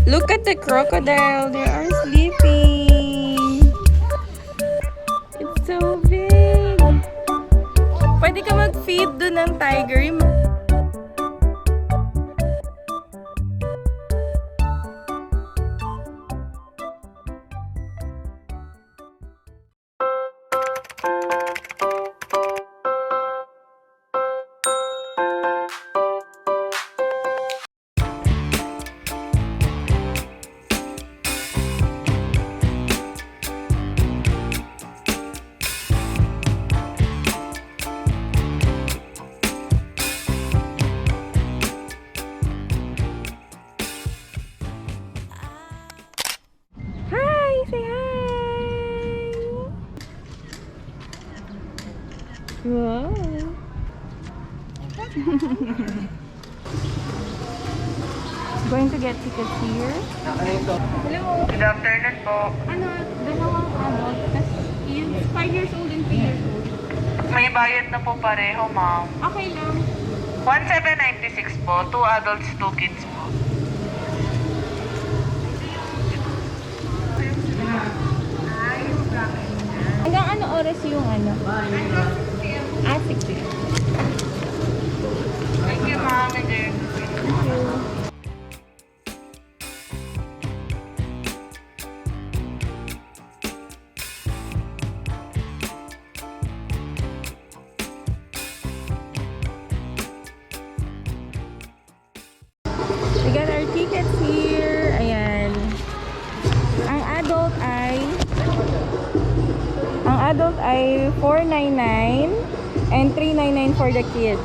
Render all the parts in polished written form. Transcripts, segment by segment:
Look at the crocodile. They are sleeping. It's so big. Pwede ka mag-feed dun ng tiger. Say hi! Wow! Going to get tickets here. Hello! Good afternoon po. Ano, dalawang adult. Tapos, 5 years old and 3 years old. May bayad na po pareho, ma'am. Okay lang. 1796 po. 2 adults, 2 kids po. Hanggang ano oras yung ano? 6 p.m. Thank you, ma'am. Enjoy. Thank you. We got our tickets here. Ayan. Ang adult ay 499 and 399 for the kids.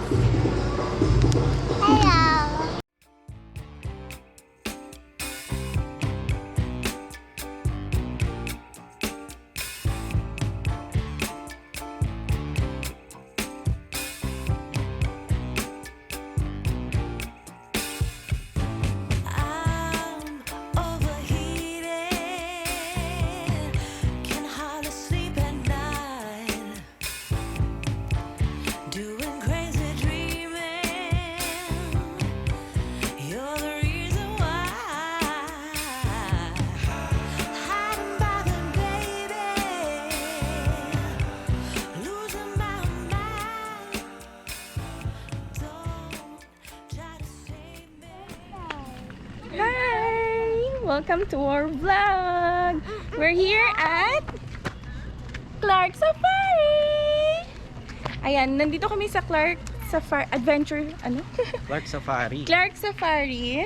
Welcome to our vlog. We're here at Clark Safari. Ayan, nandito kami sa Clark Safari Adventure, ano? Clark Safari Clark Safari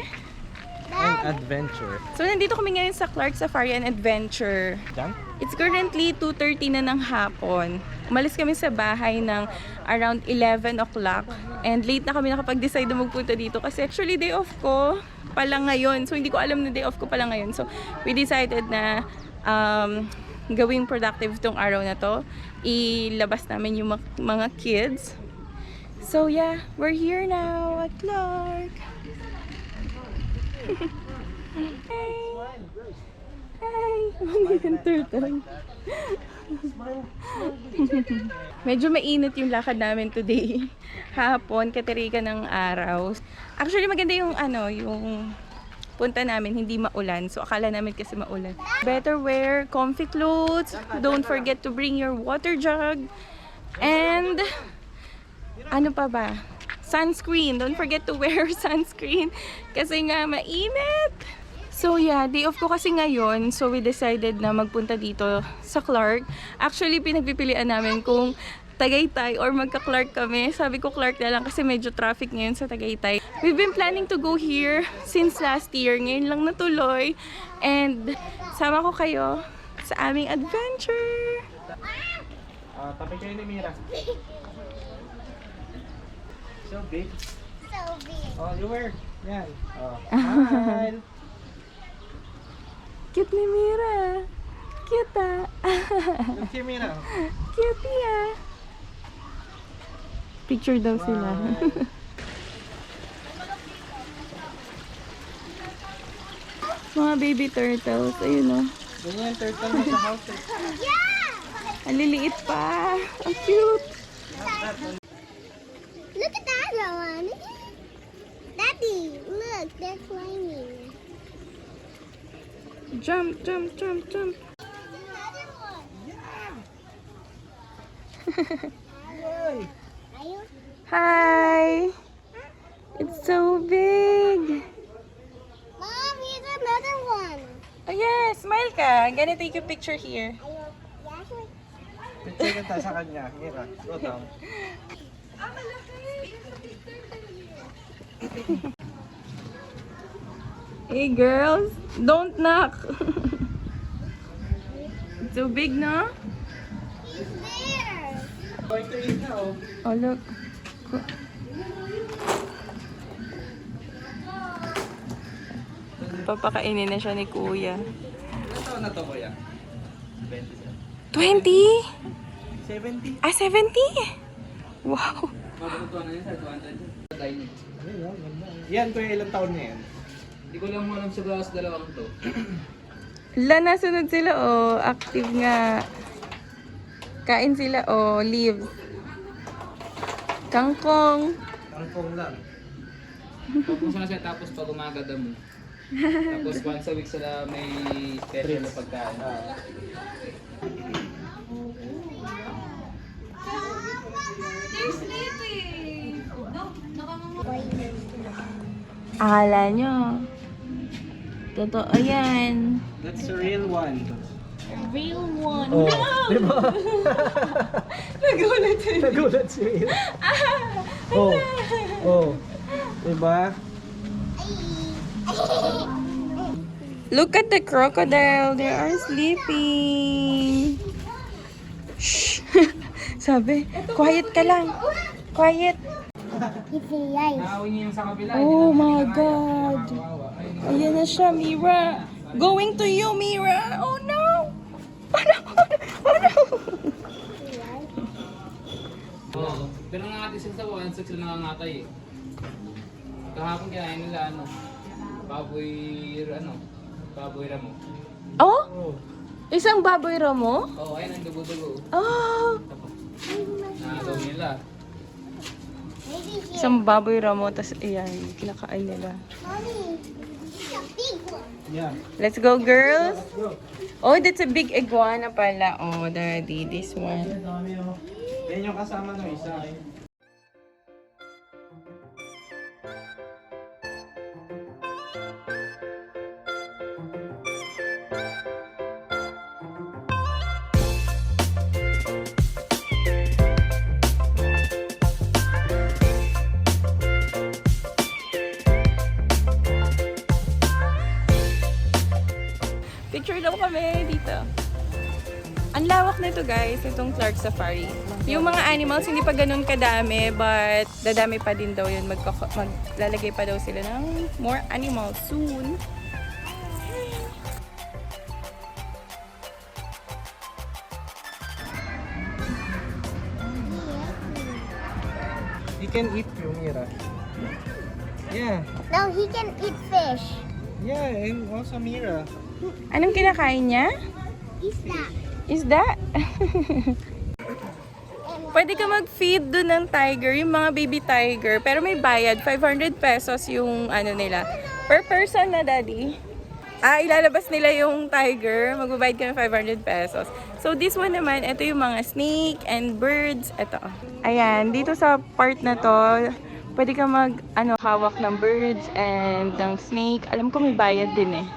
and Adventure. So nandito kami ngayon sa Clark Safari and Adventure. Diyan? It's currently 2:30 na ng hapon. Umalis kami sa bahay ng around 11 o'clock. And late na kami nakapag-decide na magpunta dito kasi actually day off ko pala ngayon. So hindi ko alam na day off ko pala ngayon. So we decided na gawing productive tong araw na to. Ilabas namin yung mga kids. So yeah, we're here now at Clark. Hey! Hi! Maniging turtle. Medyo mainit yung lakad namin today. Hapon, katirika ng araw. Actually, maganda yung yung punta namin, hindi maulan. So, akala namin kasi maulan. Better wear comfy clothes. Don't forget to bring your water jug. And, ano pa ba? Sunscreen. Don't forget to wear sunscreen. Kasi nga, mainit. So yeah, day off ko kasi ngayon. So we decided na magpunta dito sa Clark. Actually, pinagpipilian namin kung Tagaytay or magka-Clark kami. Sabi ko Clark na lang kasi medyo traffic ngayon sa Tagaytay. We've been planning to go here since last year. Ngayon lang natuloy. And sama ko kayo sa aming adventure. Tabi kayo ni Mira. So big. So big. Oh, you wear. Yan. Oh. Smile. Cute ni Mira. Cute ah. Look si Mira. Cutie ah. Picture daw sila. Mga baby turtles. Ayun o. Ganyan yung turtle mo sa house eh. Yeah! Ang liliit pa. Ang cute. Look at that one. Daddy, look, they're flying. Jump, jump, jump, jump. Another one. Yay! Are you? Hi! It's so big! Mom, here's another one. Oh yeah, smile ka. I'm gonna take a picture here. Are you? Yeah, actually. Picture ka tayo sa kanya. Mira, go down. Hey girls, don't knock. It's so big, no? He's there. Going to eat na, oh. Oh look. Papakainin na siya ni Kuya. Ilan taon na to, kuya? 20? 70? Ah, 70? Wow. Ayun, oh, ganda. Yan, kuya, ilang taon na yan? Hindi ko lang alam sa gawas dalawang to. La, nasunod sila, oh. Active nga. Kain sila, oh. Leaves. Kangkong. Kangkong lang. Tapos na siya tapos pag umaga damo. Tapos once a week sila may special na pagkain. Akala nyo. Totoo yan. That's the real one. Real one. Oh, di ba? Nagulat yun. Nagulat si Will. Oh, oh. Di ba? Look at the crocodile. They are sleeping. Shh. Sabi, quiet ka lang. Quiet. It's a yay. Naawin niya yung sa kabila. Oh my God. Ayan na siya, Mira. Going to you, Mira. Oh no. Oh no. Oh no. Oo. Pero nangatay sila sa one sila nangangatay eh. Kahapon kinain nila baboy ramo. Oh? Oh. Isang baboy ramo? Oo, ayun ang dugo-dugo. Oh. Nakagaw nila. Maybe here. Isang baboy ramo, tas ayan, kinakain nila. Mommy, it's a big one. Yeah. Let's go, girls. Let's go. Oh, that's a big iguana pala. Oh, daddy, this one. Dami, oh. Yan yung kasama ng isa. Picture daw kami dito. Ang lawak nito guys, itong Clark Safari. Yung mga animals hindi pa ganun kadami, but dadami pa din daw yun. Maglalagay pa daw sila ng more animals soon. He can eat you, Mira. Yeah. No, he can eat fish. Yeah, and also Mira. Anong kinakain niya? He's that. Isda? Pwede ka mag-feed dun ng tiger, yung mga baby tiger. Pero may bayad, 500 pesos yung ano nila. Per person na, daddy. Ilalabas nila yung tiger. Magbabayad ka ng 500 pesos. So this one naman, ito yung mga snake and birds. Ito. Ayan, dito sa part na to, pwede ka hawak ng birds and ng snake. Alam ko may bayad din eh.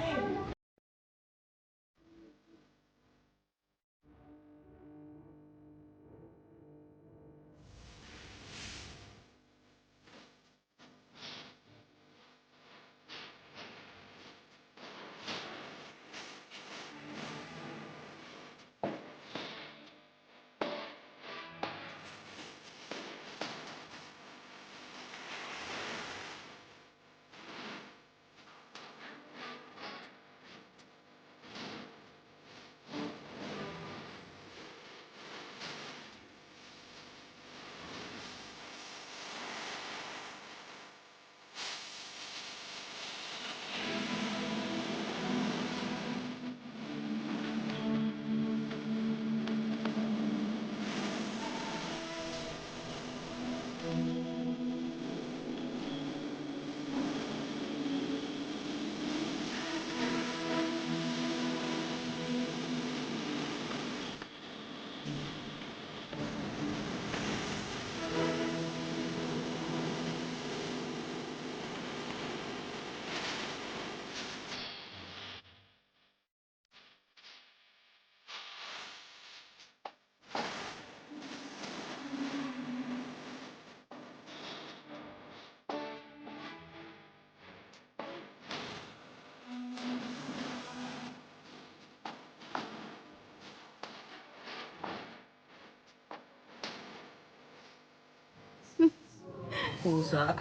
pusa.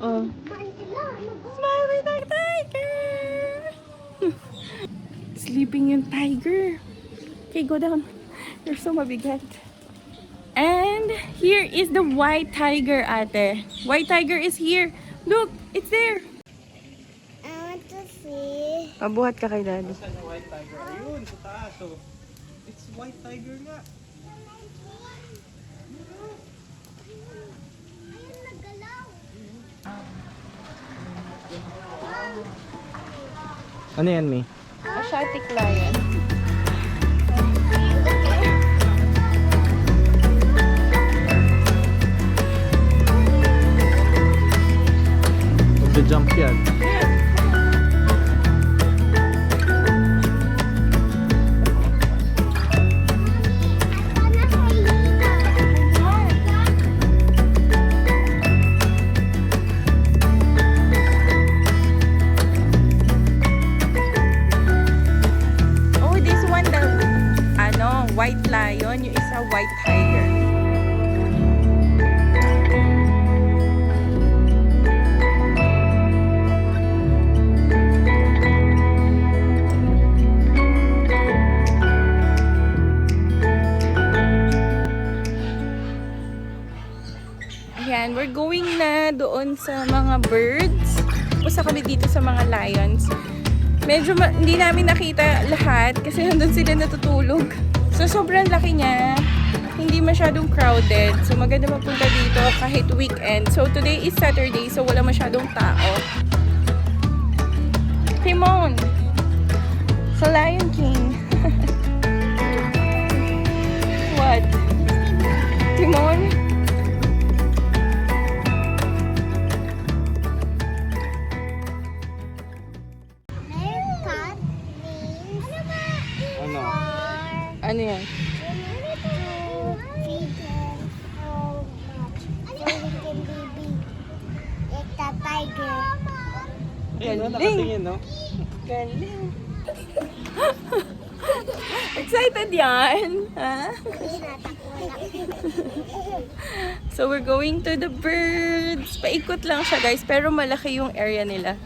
Oh. Smile with our tiger! Sleeping yung tiger. Okay, go down. You're so mabigat. And here is the white tiger, ate. White tiger is here. Look, it's there. I want to see. Pabuhat ka kay daddy. Saan yung white tiger? Ayun, sa taas. Oh. It's white tiger nga. Ano yan, May? Asiatic lion. Magja-jump yan. Oh, this one, the white lion. Yung isa, white tiger. Ayan, we're going na doon sa mga birds. Pusa kami dito sa mga lions. Medyo hindi namin nakita lahat kasi nandun sila natutulog. So, sobrang laki niya. Hindi masyadong crowded. So, maganda mapunta dito kahit weekend. So, today is Saturday. So, wala masyadong tao. Timon! Sa Lion King. What? Timon? Haircut means Ano? Ano yan? to feed them so much so he can be big like the tiger. Ayun, no? Nakatingin, no? Galing. Excited yan? Ha? So, we're going to the birds. Paikot lang siya, guys. Pero malaki yung area nila.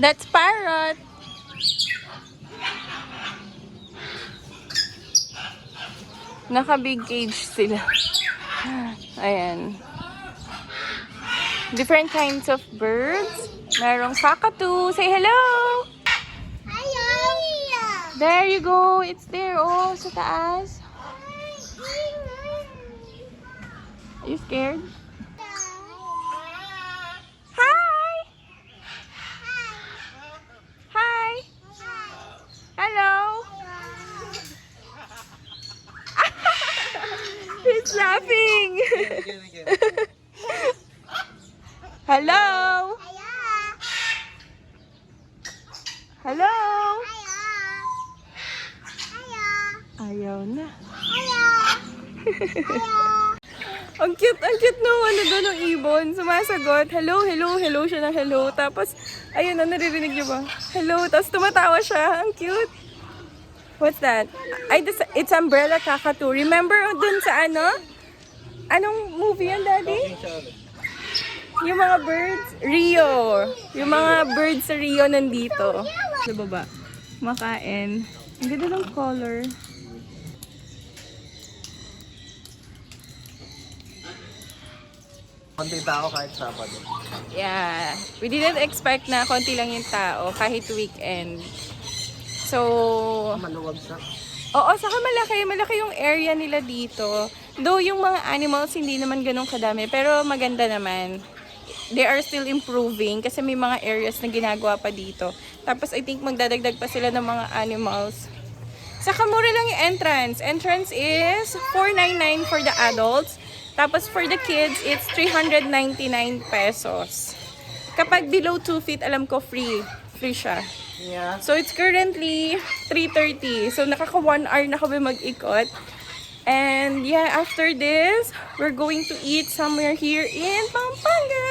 That's parrot. Naka-big cage sila. Ayan. Different kinds of birds. Merong cockatoo. Say hello! Hello. There you go. It's there. Oh, sa taas. Are you scared? Hi! Hi! Hello! He's laughing! Hello! Hello! Ayaw na. Ang cute nung ano doon ng ibon. Sumasagot. Hello, hello, hello siya ng hello. Tapos, ayun na, naririnig niyo ba? Hello, tapos tumatawa siya. Ang cute. What's that? It's umbrella cockatoo. Remember dun sa ano? Anong movie yan, Daddy? Yung mga birds, Rio. Yung mga birds sa Rio nandito. Sa baba. Makain. Ang ganda ng color. Konti tao kahit Sabado. Yeah. We didn't expect na konti lang yung tao kahit weekend. So, Maluwag siya. oo, saka malaki yung area nila dito. Though yung mga animals hindi naman ganun kadami, pero maganda naman. They are still improving kasi may mga areas na ginagawa pa dito. Tapos I think magdadagdag pa sila ng mga animals. Saka mura lang yung entrance. Entrance is $499 for the adults. Tapos for the kids, it's 399 pesos. Kapag below 2 feet, alam ko free siya. Yeah. So it's currently 3:30. So nakaka 1 hour na kami mag-ikot. And yeah, after this, we're going to eat somewhere here in Pampanga.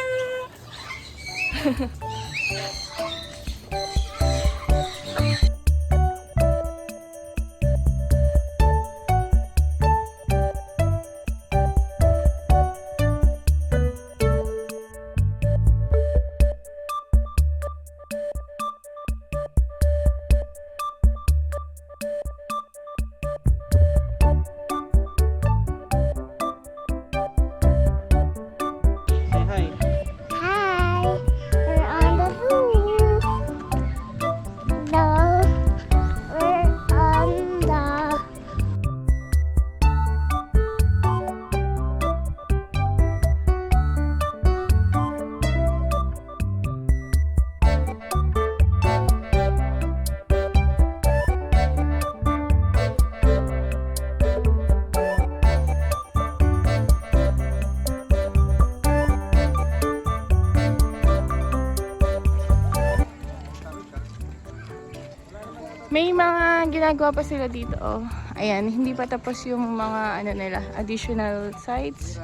May mga ginagawa pa sila dito. Oh. Ayan, hindi pa tapos yung mga ano nila, additional sites.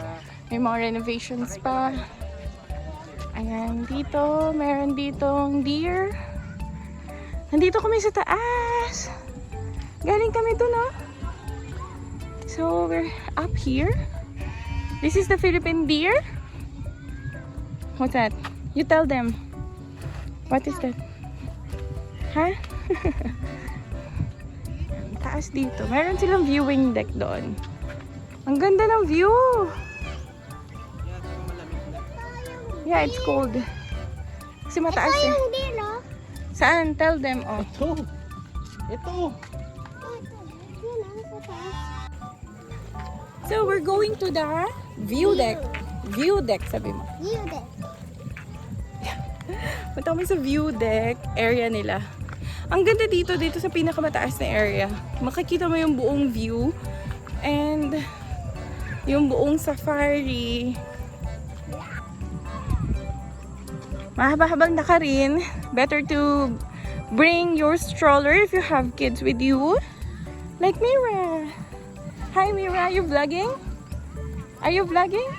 May mga renovations pa. Ayan, dito, meron ditong deer. Nandito kami sa taas. Galing kami dun, oh. So, we're up here. This is the Philippine deer. What's that? You tell them. What is that? Huh? Taas dito. Meron silang viewing deck doon. Ang ganda ng view. Yeah, it's cold. Kasi mataas Ito eh. yung deer, oh. Saan? Tell them. Oh. Ito. Ito. Yun, sa taas. So, we're going to the view deck. View deck, sabi mo. View deck. Punta kami sa view deck area nila. Ang ganda dito sa pinakamataas na area. Makikita mo yung buong view and yung buong safari. Mahaba-habang nakarin. Better to bring your stroller if you have kids with you. Like Mira. Hi Mira, you vlogging? Are you vlogging?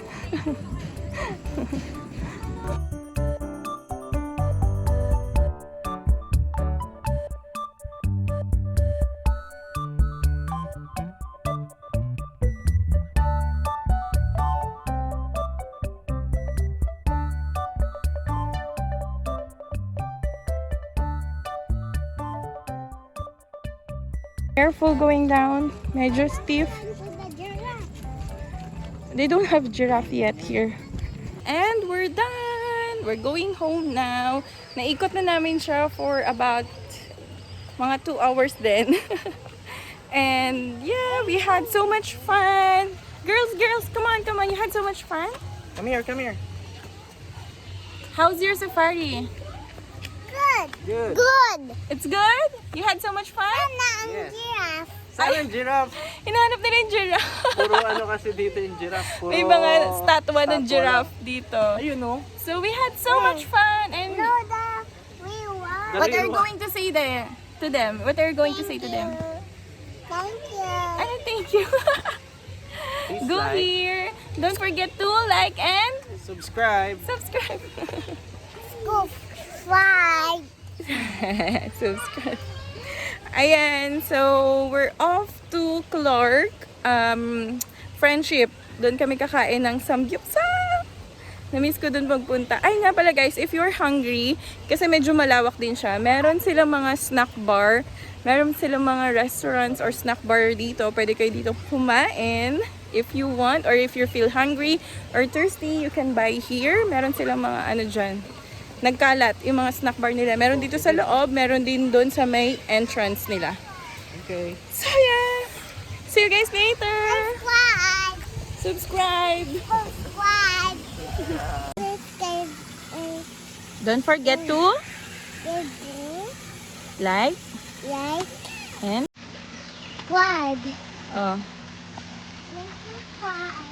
Careful going down. Medyo stiff. This is the giraffe. They don't have giraffe yet here. And we're done! We're going home now. Naikot na namin siya for about mga 2 hours din. And yeah, we had so much fun. Girls, come on. You had so much fun. Come here. How's your safari? Good. Good. Good. It's good? You had so much fun? Sana ang Yes. giraffe. Saan ang giraffe? Hinahanap nila yung giraffe. Puro ano kasi dito yung giraffe. Puro May mga statwa ng lang. giraffe dito. Ayun oh. So we had so much fun. And No, we won. what are you Dali- going to say there to them? What are you going to say to them? Thank you. Ano, thank you. Please Go like, here. Don't forget to like and subscribe. subscribe. Go fly. Subscribe. Ayan, so we're off to Clark. Friendship. Doon kami kakain ng samgyupsal. Na-miss ko doon magpunta. Ay nga pala guys, if you're hungry, kasi medyo malawak din siya, meron silang mga snack bar, meron silang mga restaurants or snack bar dito. Pwede kayo dito kumain if you want, or if you feel hungry or thirsty, you can buy here. Meron silang mga ano dyan, nagkalat yung mga snack bar nila. Meron dito sa loob, meron din doon sa may entrance nila. Okay. So yeah, see you guys later. Fly. Subscribe. Fly. Don't forget to like Like and flag. oh. Flag.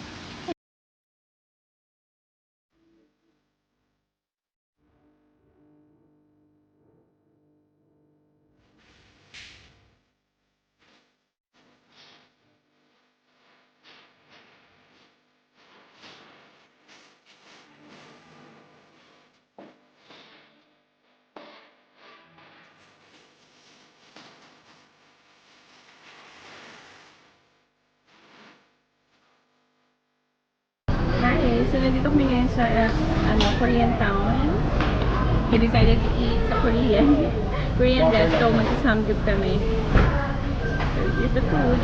Hi, so nandito kami ngayon sa Korean town. We decided to eat sa Korean resto. Mag-samgyup kami. So here's the food.